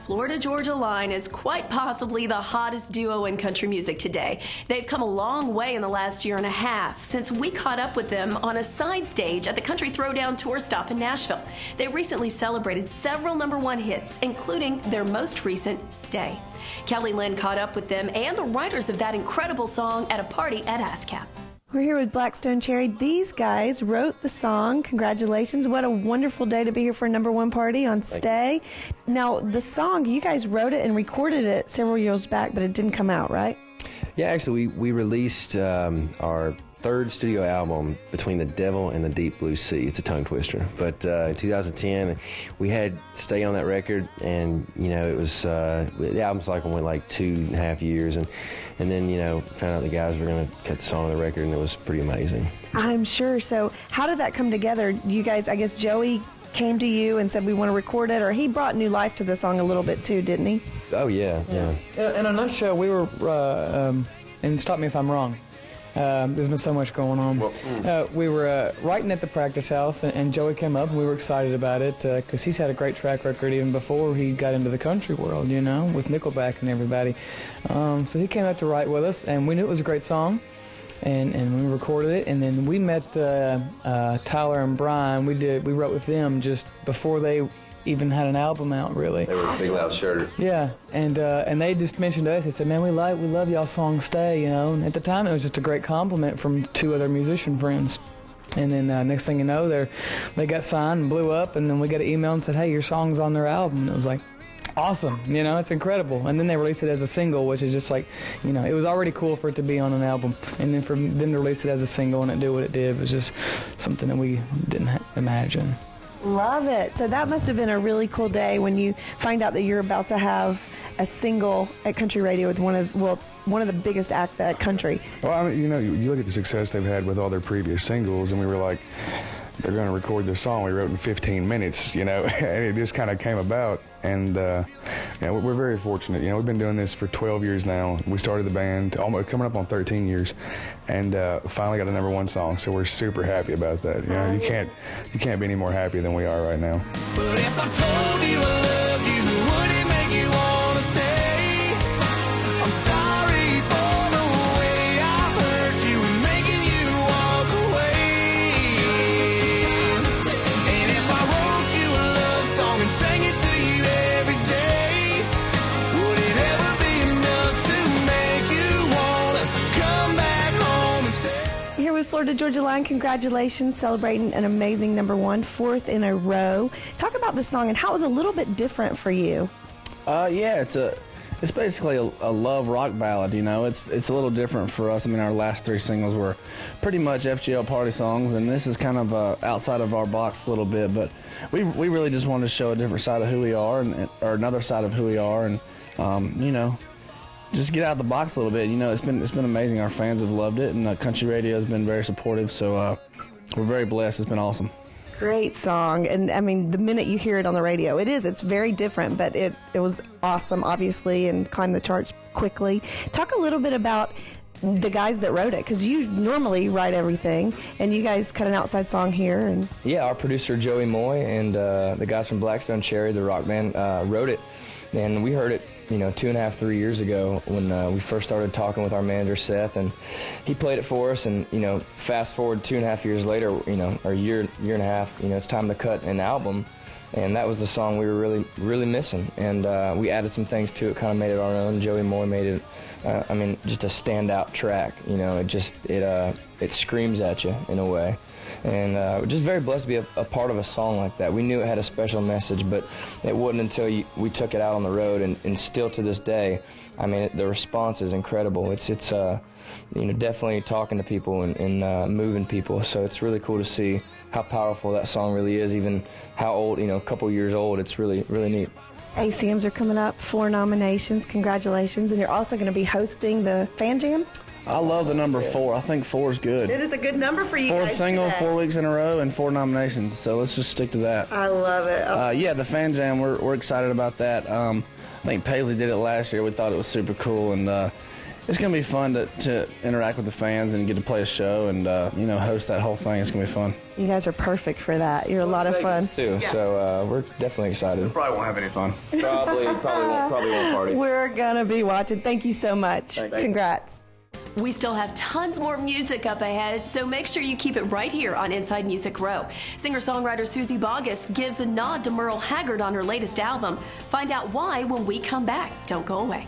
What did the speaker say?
Florida Georgia Line is quite possibly the hottest duo in country music today. They've come a long way in the last year and a half since we caught up with them on a side stage at the Country Throwdown tour stop in Nashville. They recently celebrated several #1 hits, including their most recent, Stay. Kelly Lynn caught up with them and the writers of that incredible song at a party at ASCAP. We're here with Blackstone Cherry. These guys wrote the song. Congratulations. What a wonderful day to be here for a #1 party on Stay. Now, the song, you guys wrote it and recorded it several years back, but it didn't come out, right? Yeah, actually, we released our third studio album, Between the Devil and the Deep Blue Sea. It's a tongue twister. But in 2010, we had Stay on that record, and, you know, it was, the album cycle went like 2.5 years, and then, you know, found out the guys were going to cut the song on the record, and it was pretty amazing. I'm sure. So how did that come together? You guys, I guess Joey came to you and said, we want to record it, or he brought new life to the song a little bit too, didn't he? Oh, yeah. In a nutshell, we were, and stop me if I'm wrong, there's been so much going on. We were writing at the practice house, and Joey came up, and we were excited about it because he's had a great track record even before he got into the country world, you know, with Nickelback and everybody. So he came up to write with us, and we knew it was a great song, and we recorded it. And then we met Tyler and Brian. We wrote with them just before they even had an album out, really. They were Big Loud Shirt. Yeah, and they just mentioned to us, they said, man, we love y'all's song Stay, you know. And at the time, it was just a great compliment from 2 other musician friends. And then next thing you know, they got signed and blew up, and then we got an email and said, hey, your song's on their album. And it was like, awesome, you know, it's incredible. And then they released it as a single, which is just like, you know, it was already cool for it to be on an album. And then for them to release it as a single and it do what it did was just something that we didn't imagine. Love it. So that must have been a really cool day when you find out that you're about to have a single at country radio with one of the biggest acts at country. Well, I mean, you know, you look at the success they've had with all their previous singles, and we were like, they're going to record this song we wrote in 15 minutes, you know, and it just kind of came about. And you know, we're very fortunate. You know, we've been doing this for 12 years now. We started the band almost coming up on 13 years, and finally got a #1 song. So we're super happy about that. You know, you can't be any more happy than we are right now. But if I told you I loved you, would it make you want to stay? I'm sorry for the way I hurt you and making you walk away. And if I wrote you a love song and sang it to you every day, would it ever be enough to make you want to come back home and stay? Here with Florida Georgia Line, congratulations, celebrating an amazing #1, 4th in a row. Talk about this song and how it was a little bit different for you. Yeah, it's basically a love rock ballad, you know. It's a little different for us. I mean, our last 3 singles were pretty much FGL party songs, and this is kind of outside of our box a little bit, but we really just wanted to show a different side of who we are, or another side of who we are, and you know, just get out of the box a little bit. You know, it's been amazing. Our fans have loved it, and country radio has been very supportive, so we're very blessed. It's been awesome. Great song, and I mean, the minute you hear it on the radio, it's very different, but it was awesome, obviously, and climbed the charts quickly. Talk a little bit about the guys that wrote it, because you normally write everything, and you guys cut an outside song here. And yeah, our producer Joey Moy and the guys from Blackstone Cherry, the rock band, wrote it, and we heard it, you know, 2.5, 3 years ago when we first started talking with our manager Seth, and he played it for us. And you know, fast forward 2.5 years later, you know, or year and a half, you know, it's time to cut an album, and that was the song we were really missing. And we added some things to it, kind of made it our own. Joey Moy made it, I mean, just a standout track. You know, it screams at you in a way. And we're just very blessed to be a part of a song like that. We knew it had a special message, but it wasn't until we took it out on the road, and still to this day, I mean, the response is incredible. It's you know, definitely talking to people and moving people. So it's really cool to see how powerful that song really is, even how old, you know, a couple years old. It's really neat. ACMs are coming up, 4 nominations. Congratulations. And you're also going to be hosting the Fan Jam? I love the number 4. I think 4 is good. It is a good number for you 4th guys single, today. 4 weeks in a row, and 4 nominations. So let's just stick to that. I love it. Yeah, the Fan Jam, we're excited about that. I think Paisley did it last year. We thought it was super cool, and it's going to be fun to interact with the fans and get to play a show and host that whole thing. It's going to be fun. You guys are perfect for that. You're a lot of fun too. Yeah. So we're definitely excited. We probably won't have any fun. Probably won't party. We're gonna be watching. Thank you so much. Congrats. We still have tons more music up ahead, so make sure you keep it right here on Inside Music Row. Singer-songwriter Susie Boggess gives a nod to Merle Haggard on her latest album. Find out why when we come back. Don't go away.